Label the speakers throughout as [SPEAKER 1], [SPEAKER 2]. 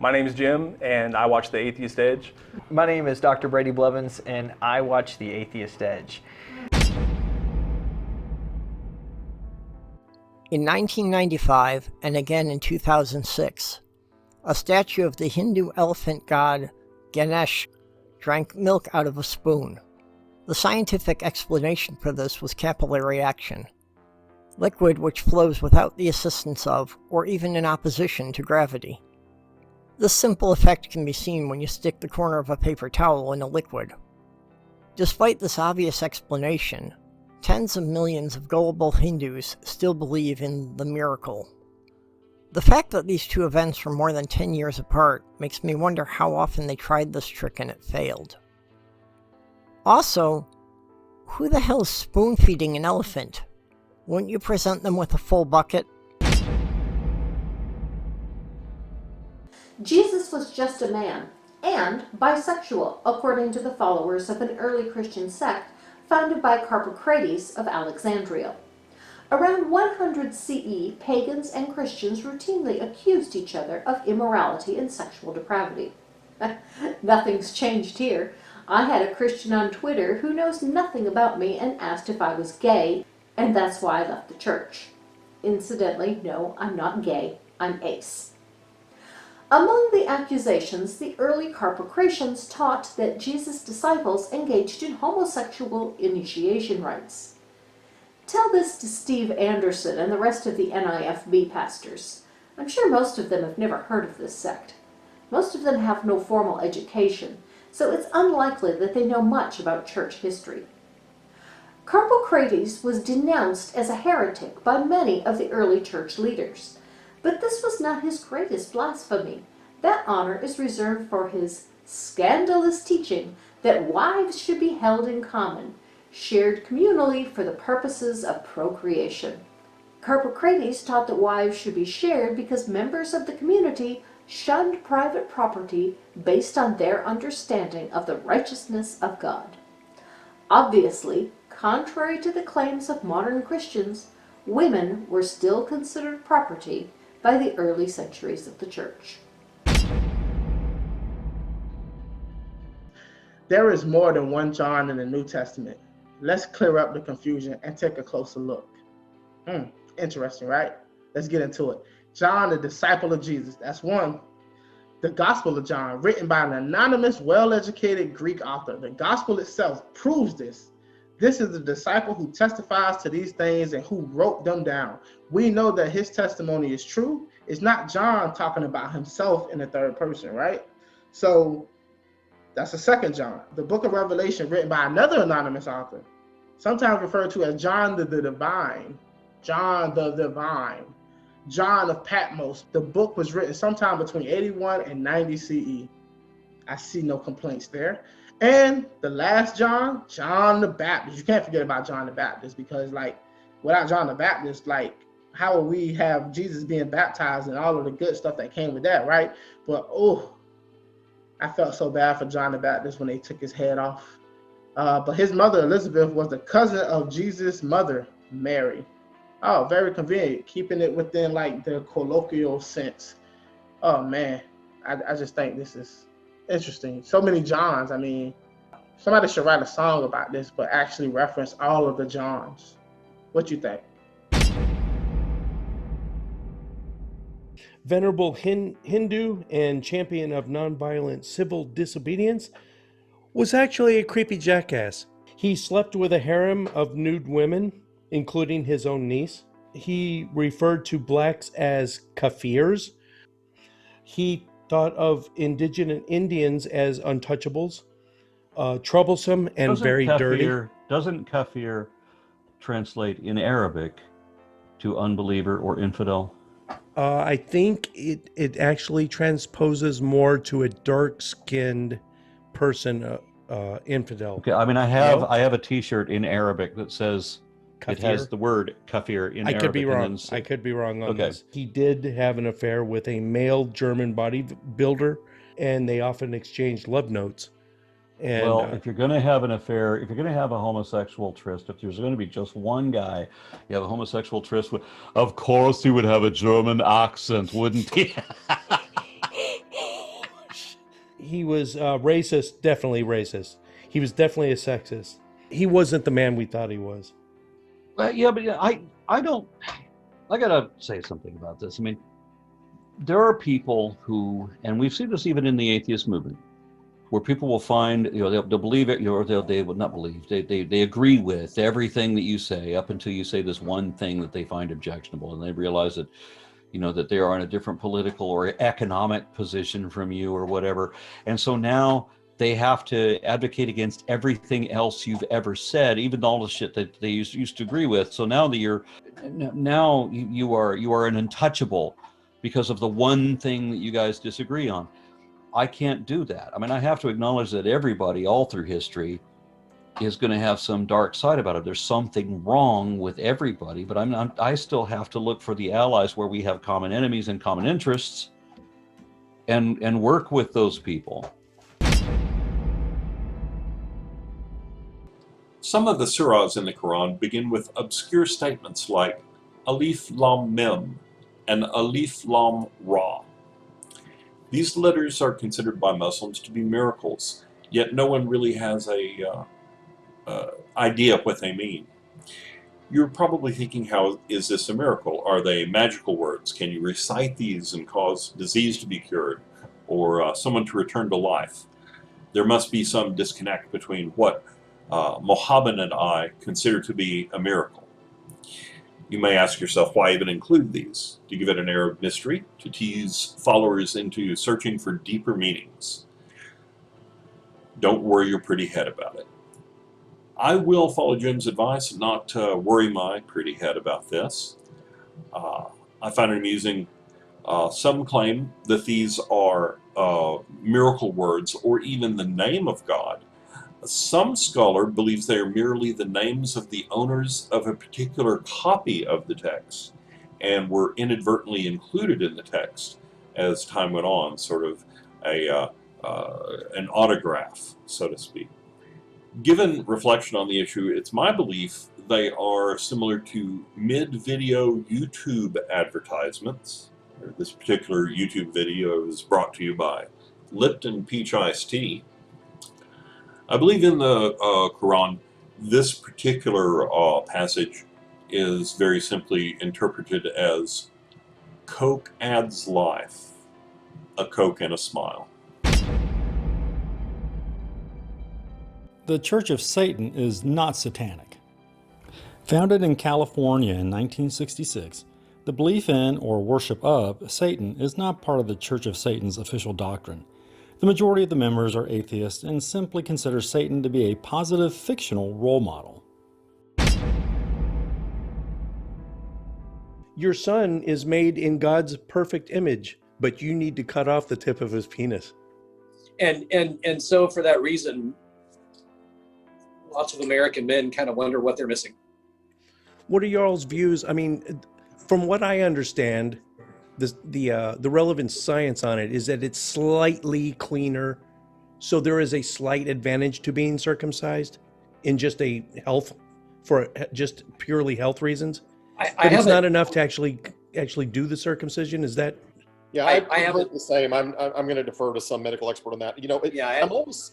[SPEAKER 1] My name is Jim, and I watch The Atheist Edge.
[SPEAKER 2] My name is Dr. Brady Blevins, and I watch The Atheist Edge.
[SPEAKER 3] In 1995, and again in 2006, a statue of the Hindu elephant god Ganesh drank milk out of a spoon. The scientific explanation for this was capillary action, liquid which flows without the assistance of, or even in opposition to, gravity. This simple effect can be seen when you stick the corner of a paper towel in a liquid. Despite this obvious explanation, tens of millions of gullible Hindus still believe in the miracle. The fact that these two events were more than 10 years apart makes me wonder how often they tried this trick and it failed. Also, who the hell is spoon-feeding an elephant? Wouldn't you present them with a full bucket?
[SPEAKER 4] Jesus was just a man, and bisexual, according to the followers of an early Christian sect founded by Carpocrates of Alexandria. Around 100 CE, pagans and Christians routinely accused each other of immorality and sexual depravity. Nothing's changed here. I had a Christian on Twitter who knows nothing about me and asked if I was gay, and that's why I left the church. Incidentally, no, I'm not gay. I'm ace. Among the accusations, the early Carpocratians taught that Jesus' disciples engaged in homosexual initiation rites. Tell this to Steve Anderson and the rest of the NIFB pastors. I'm sure most of them have never heard of this sect. Most of them have no formal education, so it's unlikely that they know much about church history. Carpocrates was denounced as a heretic by many of the early church leaders, but this was not his greatest blasphemy. That honor is reserved for his scandalous teaching that wives should be held in common, shared communally for the purposes of procreation. Carpocrates taught that wives should be shared because members of the community shunned private property based on their understanding of the righteousness of God. Obviously, contrary to the claims of modern Christians, women were still considered property by the early centuries of the church.
[SPEAKER 5] There is more than one John in the New Testament. Let's clear up the confusion and take a closer look. Interesting, right? Let's get into it. John, the disciple of Jesus, that's one. The Gospel of John, written by an anonymous, well-educated Greek author. The Gospel itself proves this. This is the disciple who testifies to these things and who wrote them down. We know that his testimony is true. It's not John talking about himself in the third person, right? So that's the second John. The book of Revelation, written by another anonymous author, sometimes referred to as John the Divine, John the Divine, John of Patmos. The book was written sometime between 81 and 90 CE. I see no complaints there. And the last John, John the Baptist. You can't forget about John the Baptist, because like without John the Baptist, like how will we have Jesus being baptized and all of the good stuff that came with that, right? But I felt so bad for John the Baptist when they took his head off. But his mother, Elizabeth, was the cousin of Jesus' mother, Mary. Oh, very convenient, keeping it within like the colloquial sense. Oh man, I just think this is interesting. So many Johns. I mean, somebody should write a song about this, but actually reference all of the Johns. What you think?
[SPEAKER 6] Venerable Hindu and champion of nonviolent civil disobedience was actually a creepy jackass. He slept with a harem of nude women, including his own niece. He referred to blacks as kafirs. He thought of indigenous Indians as untouchables, troublesome and very dirty.
[SPEAKER 7] Doesn't kafir translate in Arabic to unbeliever or infidel?
[SPEAKER 6] I think it actually transposes more to a dark-skinned person, infidel.
[SPEAKER 7] Okay, I mean, I have a T-shirt in Arabic that says
[SPEAKER 6] Kafir?
[SPEAKER 7] it has the word kafir in Arabic.
[SPEAKER 6] I could be wrong.
[SPEAKER 7] And then,
[SPEAKER 6] I could be wrong on
[SPEAKER 7] okay.
[SPEAKER 6] this. He did have an affair with a male German bodybuilder, and they often exchanged love notes. And,
[SPEAKER 7] well, if you're going to have an affair, if you're going to have a homosexual tryst, if there's going to be just one guy, you have a homosexual tryst with, of course he would have a German accent, wouldn't he?
[SPEAKER 6] he was racist, definitely racist. He was definitely a sexist. He wasn't the man we thought he was.
[SPEAKER 7] Yeah, but I don't. I gotta say something about this. I mean, there are people who, and we've seen this even in the atheist movement, where people will find, they'll believe it, or they will not believe. They agree with everything that you say up until you say this one thing that they find objectionable, and they realize that, that they are in a different political or economic position from you or whatever, and so now they have to advocate against everything else you've ever said, even all the shit that they used to agree with. So now that you are an untouchable because of the one thing that you guys disagree on. I can't do that. I mean, I have to acknowledge that everybody all through history is going to have some dark side about it. There's something wrong with everybody, but I still have to look for the allies where we have common enemies and common interests, and work with those people.
[SPEAKER 8] Some of the surahs in the Quran begin with obscure statements like Alif Lam Mim and Alif Lam Ra. These letters are considered by Muslims to be miracles, yet no one really has a idea of what they mean. You're probably thinking, how is this a miracle? Are they magical words? Can you recite these and cause disease to be cured, or someone to return to life? There must be some disconnect between what Mohammed and I consider to be a miracle. You may ask yourself, why even include these? To give it an air of mystery? To tease followers into searching for deeper meanings? Don't worry your pretty head about it. I will follow Jim's advice and not worry my pretty head about this. I find it amusing. Some claim that these are miracle words or even the name of God. Some scholar believes they are merely the names of the owners of a particular copy of the text and were inadvertently included in the text as time went on, sort of an autograph, so to speak. Given reflection on the issue, it's my belief they are similar to mid-video YouTube advertisements. This particular YouTube video is brought to you by Lipton Peach Iced Tea. I believe in the Quran, this particular passage is very simply interpreted as Coke adds life, a Coke and a smile.
[SPEAKER 9] The Church of Satan is not satanic. Founded in California in 1966, the belief in or worship of Satan is not part of the Church of Satan's official doctrine. The majority of the members are atheists and simply consider Satan to be a positive fictional role model.
[SPEAKER 6] Your son is made in God's perfect image, but you need to cut off the tip of his penis.
[SPEAKER 10] And so for that reason, lots of American men kind of wonder what they're missing.
[SPEAKER 6] What are y'all's views? I mean, from what I understand, the relevant science on it is that it's slightly cleaner, so there is a slight advantage to being circumcised in just just purely health reasons. But it's not enough to actually do the circumcision. Is that?
[SPEAKER 11] Yeah, I heard the same. I'm going to defer to some medical expert on that.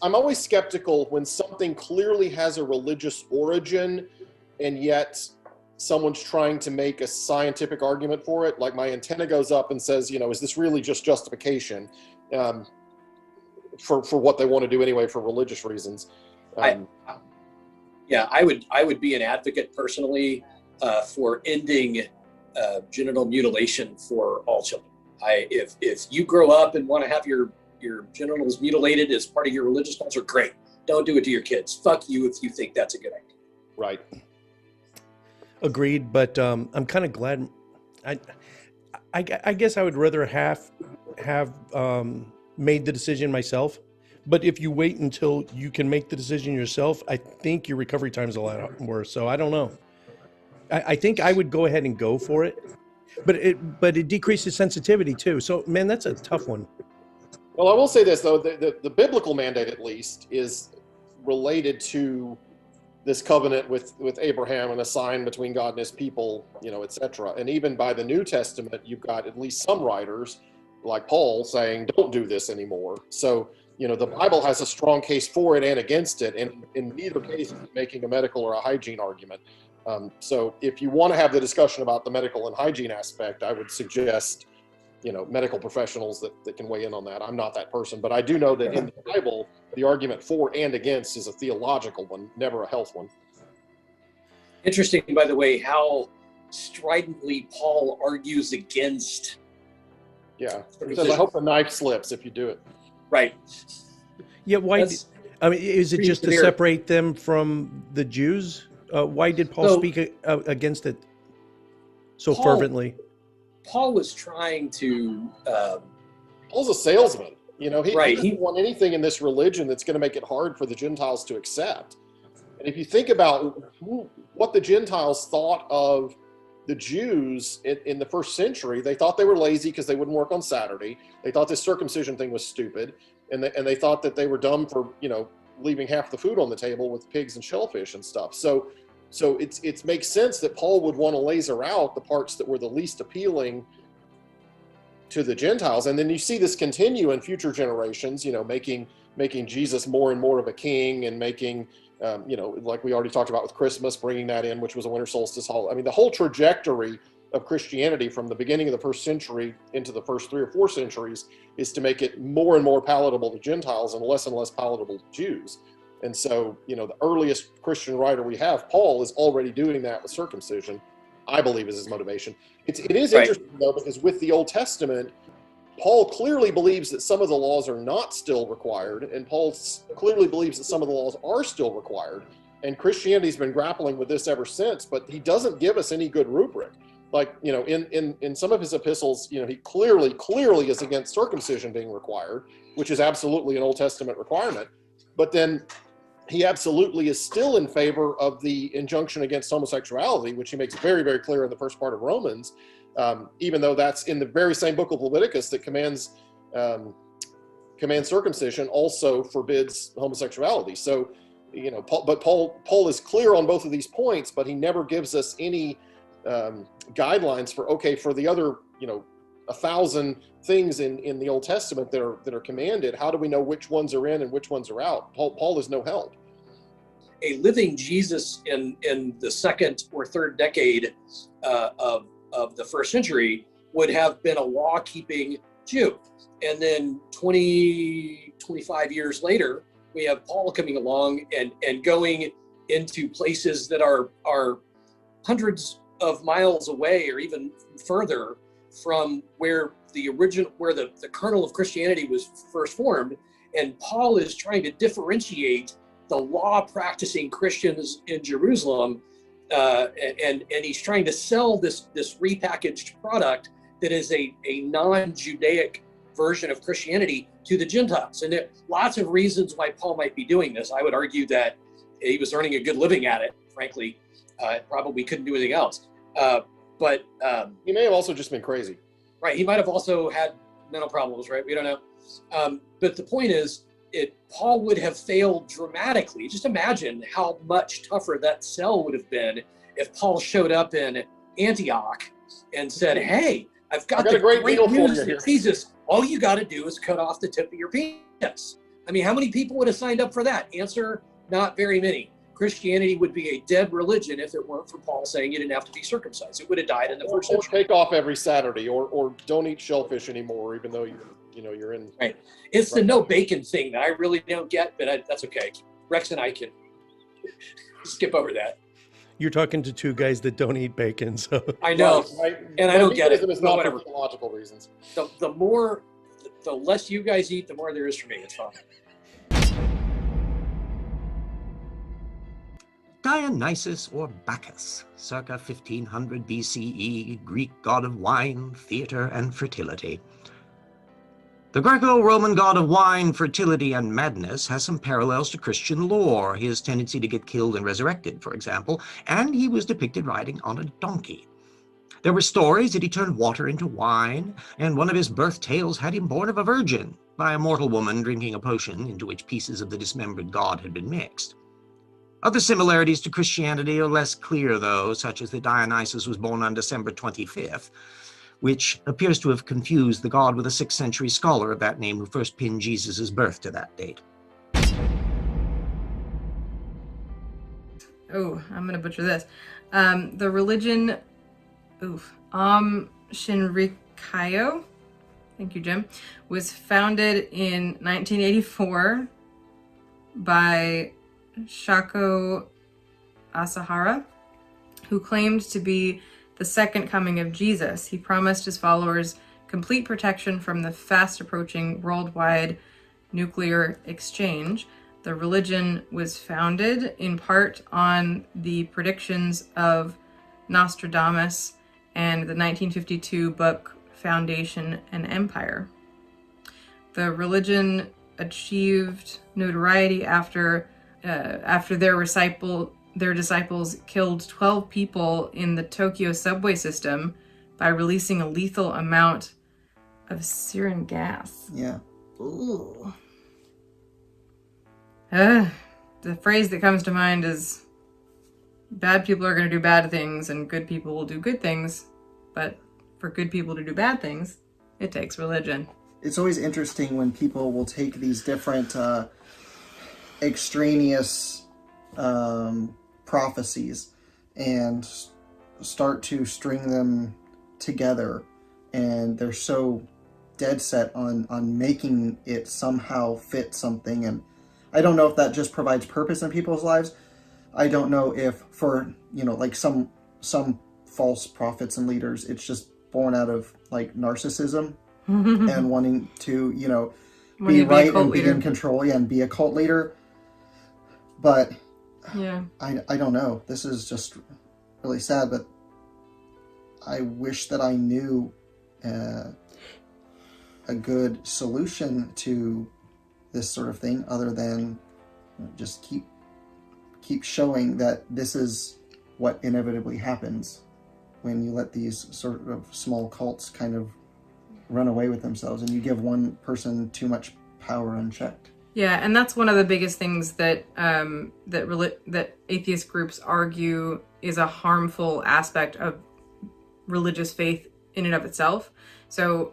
[SPEAKER 11] I'm always skeptical when something clearly has a religious origin, and yet someone's trying to make a scientific argument for it. Like my antenna goes up and says, is this really just justification for what they want to do anyway for religious reasons?
[SPEAKER 10] I would be an advocate personally for ending genital mutilation for all children. If you grow up and want to have your genitals mutilated as part of your religious culture, great. Don't do it to your kids. Fuck you if you think that's a good idea.
[SPEAKER 11] Right.
[SPEAKER 6] Agreed, but I'm kind of glad. I guess I would rather have made the decision myself. But if you wait until you can make the decision yourself, I think your recovery time is a lot worse. So I don't know. I think I would go ahead and go for it, but it decreases sensitivity too. So man, that's a tough one.
[SPEAKER 11] Well, I will say this though: the biblical mandate, at least, is related to this covenant with Abraham and a sign between God and his people, etc. And even by the New Testament, you've got at least some writers like Paul saying, don't do this anymore. So The Bible has a strong case for it and against it, and in neither case is it making a medical or a hygiene argument. So if you want to have the discussion about the medical and hygiene aspect, I would suggest, medical professionals that can weigh in on that. I'm not that person, but I do know that in the Bible, the argument for and against is a theological one, never a health one.
[SPEAKER 10] Interesting, by the way, how stridently Paul argues against.
[SPEAKER 11] Yeah, he says, I hope the knife slips if you do it.
[SPEAKER 10] Right.
[SPEAKER 6] Yeah, why? Is it just to separate them from the Jews? Why did Paul speak against it so fervently?
[SPEAKER 10] Paul was trying to.
[SPEAKER 11] Paul's a salesman. He doesn't want anything in this religion that's going to make it hard for the Gentiles to accept. And if you think about what the Gentiles thought of the Jews in the first century, they thought they were lazy because they wouldn't work on Saturday. They thought this circumcision thing was stupid, and they thought that they were dumb for leaving half the food on the table with pigs and shellfish and stuff. So it makes sense that Paul would want to laser out the parts that were the least appealing to the Gentiles. And then you see this continue in future generations, making Jesus more and more of a king, and making, like we already talked about with Christmas, bringing that in, which was a winter solstice holiday. I mean, the whole trajectory of Christianity from the beginning of the first century into the first 3 or 4 centuries is to make it more and more palatable to Gentiles and less palatable to Jews. And so, the earliest Christian writer we have, Paul, is already doing that with circumcision, I believe, is his motivation. It is interesting, though, because with the Old Testament, Paul clearly believes that some of the laws are not still required, and Paul clearly believes that some of the laws are still required. And Christianity's been grappling with this ever since, but he doesn't give us any good rubric. Like, in some of his epistles, he clearly is against circumcision being required, which is absolutely an Old Testament requirement. But then he absolutely is still in favor of the injunction against homosexuality, which he makes very, very clear in the first part of Romans, even though that's in the very same book of Leviticus that commands circumcision, also forbids homosexuality. So, Paul is clear on both of these points, but he never gives us any guidelines for the other 1,000 things in the Old Testament that are commanded. How do we know which ones are in and which ones are out? Paul is no help.
[SPEAKER 10] A living Jesus in the second or third decade of the first century would have been a law-keeping Jew. And then 25 years later, we have Paul coming along and going into places that are hundreds of miles away or even further from where the kernel of Christianity was first formed. And Paul is trying to differentiate the law-practicing Christians in Jerusalem, and he's trying to sell this repackaged product that is a non-Judaic version of Christianity to the Gentiles. And there are lots of reasons why Paul might be doing this. I would argue that he was earning a good living at it, frankly. Probably couldn't do anything else. But
[SPEAKER 11] he may have also just been crazy.
[SPEAKER 10] Right. He might have also had mental problems, right? We don't know. But the point is, Paul would have failed dramatically. Just imagine how much tougher that sell would have been if Paul showed up in Antioch and said, hey, I've got the great news of Jesus. All you got to do is cut off the tip of your penis. I mean, how many people would have signed up for that? Answer, not very many. Christianity would be a dead religion if it weren't for Paul saying you didn't have to be circumcised. It would have died in the first century.
[SPEAKER 11] Or take off every Saturday, or don't eat shellfish anymore, even though you're in.
[SPEAKER 10] Right. It's the no bacon thing that I really don't get, but that's okay. Rex and I can skip over that.
[SPEAKER 6] You're talking to two guys that don't eat bacon, so.
[SPEAKER 10] I know, and I don't get it.
[SPEAKER 11] It's not for theological reasons.
[SPEAKER 10] The less you guys eat, the more there is for me. It's fine.
[SPEAKER 12] Dionysus or Bacchus, circa 1500 BCE, Greek god of wine, theater, and fertility. The Greco-Roman god of wine, fertility, and madness has some parallels to Christian lore, his tendency to get killed and resurrected, for example, and he was depicted riding on a donkey. There were stories that he turned water into wine, and one of his birth tales had him born of a virgin, by a mortal woman drinking a potion into which pieces of the dismembered god had been mixed. Other similarities to Christianity are less clear, though, such as that Dionysus was born on December 25th, which appears to have confused the god with a 6th century scholar of that name who first pinned Jesus' birth to that date.
[SPEAKER 13] Oh, I'm going to butcher this. The religion, Shinrikyo, thank you, Jim, was founded in 1984 by Shako Asahara, who claimed to be the second coming of Jesus. He promised his followers complete protection from the fast approaching worldwide nuclear exchange. The religion was founded in part on the predictions of Nostradamus and the 1952 book Foundation and Empire. The religion achieved notoriety after their disciples killed 12 people in the Tokyo subway system by releasing a lethal amount of sarin gas.
[SPEAKER 3] Yeah.
[SPEAKER 13] Ooh. The phrase that comes to mind is, bad people are going to do bad things and good people will do good things, but for good people to do bad things, it takes religion.
[SPEAKER 14] It's always interesting when people will take these different extraneous prophecies and start to string them together, and they're so dead set on making it somehow fit something. And I don't know if that just provides purpose in people's lives. I don't know if for, like some false prophets and leaders, it's just born out of like narcissism and wanting to, be right and be in control, and be a cult leader. But
[SPEAKER 13] yeah,
[SPEAKER 14] I don't know. This is just really sad, but I wish that I knew a good solution to this sort of thing, other than just keep showing that this is what inevitably happens when you let these sort of small cults kind of run away with themselves, and you give one person too much power unchecked.
[SPEAKER 13] Yeah, and that's one of the biggest things that that atheist groups argue is a harmful aspect of religious faith in and of itself. So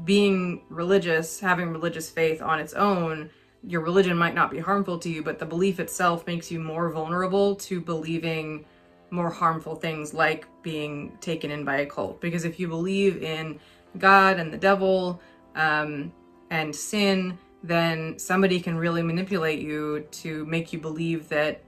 [SPEAKER 13] being religious, having religious faith on its own, your religion might not be harmful to you, but the belief itself makes you more vulnerable to believing more harmful things, like being taken in by a cult. Because if you believe in God and the devil and sin, then somebody can really manipulate you to make you believe that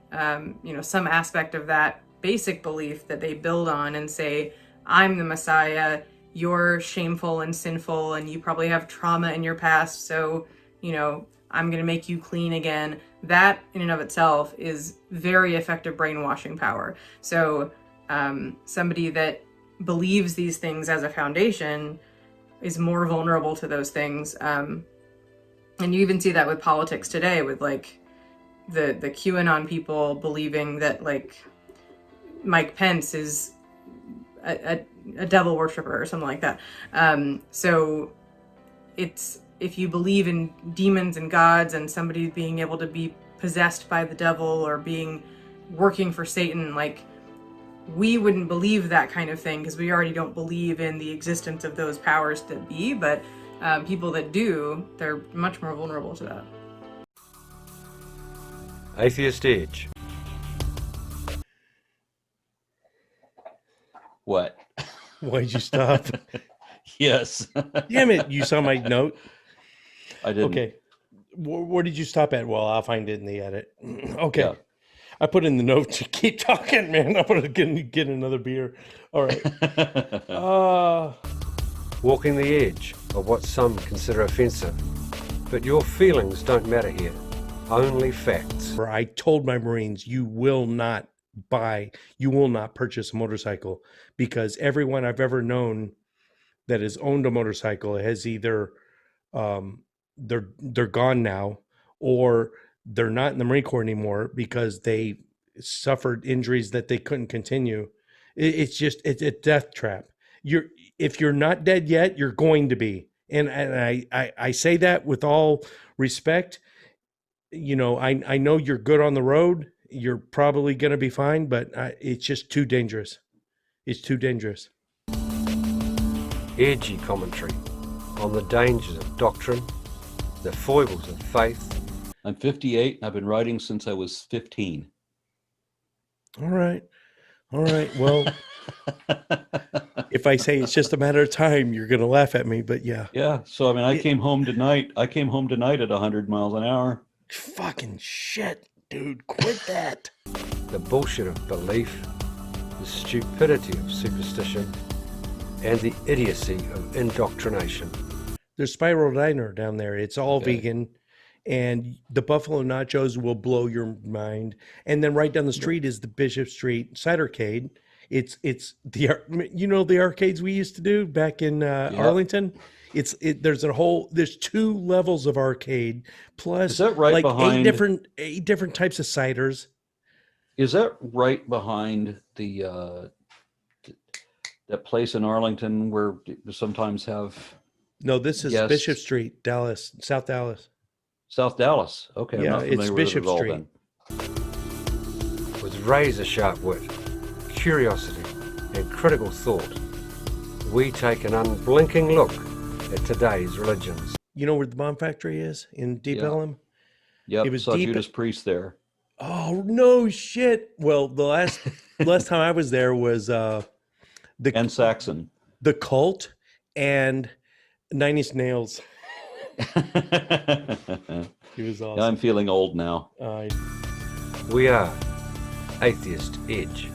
[SPEAKER 13] some aspect of that basic belief that they build on and say, I'm the Messiah, you're shameful and sinful, and you probably have trauma in your past, so I'm going to make you clean again. That in and of itself is very effective brainwashing power. So somebody that believes these things as a foundation is more vulnerable to those things. And you even see that with politics today, with like the QAnon people believing that like Mike Pence is a devil worshiper or something like that. So it's, if you believe in demons and gods and somebody being able to be possessed by the devil or working for Satan, like, we wouldn't believe that kind of thing because we already don't believe in the existence of those powers that be, but people that do, they're much more vulnerable to that.
[SPEAKER 15] Atheist Edge.
[SPEAKER 7] What?
[SPEAKER 6] Why'd you stop?
[SPEAKER 7] Yes.
[SPEAKER 6] Damn it, you saw my note?
[SPEAKER 7] I didn't.
[SPEAKER 6] Okay. Where did you stop at? Well, I'll find it in the edit. Okay.
[SPEAKER 7] Yeah.
[SPEAKER 6] I put in the note to keep talking, man. I'm going to get another beer. All right.
[SPEAKER 15] Walking the edge of what some consider offensive. But your feelings don't matter here. Only facts.
[SPEAKER 6] I told my Marines, you will not purchase a motorcycle, because everyone I've ever known that has owned a motorcycle has either they're gone now, or they're not in the Marine Corps anymore because they suffered injuries that they couldn't continue. It's a death trap. If you're not dead yet, you're going to be. And I say that with all respect. I know you're good on the road. You're probably going to be fine, but it's just too dangerous. It's too dangerous.
[SPEAKER 15] edgy commentary on the dangers of doctrine, the foibles of faith.
[SPEAKER 7] I'm 58. I've been writing since I was 15.
[SPEAKER 6] All right. Well, if I say it's just a matter of time, you're going to laugh at me, but yeah.
[SPEAKER 7] Yeah. So, I mean, I came home tonight at 100 miles an hour.
[SPEAKER 6] Fucking shit, dude. Quit that.
[SPEAKER 15] The bullshit of belief, the stupidity of superstition, and the idiocy of indoctrination.
[SPEAKER 6] There's Spiral Diner down there. It's all vegan, and the buffalo nachos will blow your mind. And then right down the street is the Bishop Street Cidercade. It's the the arcades we used to do back in Arlington. There's 2 levels of arcade plus
[SPEAKER 7] is that right
[SPEAKER 6] like
[SPEAKER 7] behind,
[SPEAKER 6] eight different types of ciders.
[SPEAKER 7] Is that right behind the that place in Arlington where you sometimes have?
[SPEAKER 6] No, this is Bishop Street, Dallas, South Dallas.
[SPEAKER 7] South Dallas. Okay,
[SPEAKER 6] yeah,
[SPEAKER 7] I'm not familiar
[SPEAKER 6] it's
[SPEAKER 7] with
[SPEAKER 6] Bishop
[SPEAKER 7] it at all
[SPEAKER 6] Street.
[SPEAKER 7] Then.
[SPEAKER 15] With razor sharp wit, curiosity, and critical thought, we take an unblinking look at today's religions.
[SPEAKER 6] You know where the Bomb Factory is in Deep Ellum?
[SPEAKER 7] Yep,
[SPEAKER 6] it was
[SPEAKER 7] saw
[SPEAKER 6] deep.
[SPEAKER 7] Judas Priest there.
[SPEAKER 6] Oh no shit! Well, the last time I was there was
[SPEAKER 7] and Saxon,
[SPEAKER 6] the Cult, and 9 Inch Nails. It was awesome.
[SPEAKER 7] I'm feeling old now.
[SPEAKER 15] We are Atheist Edge.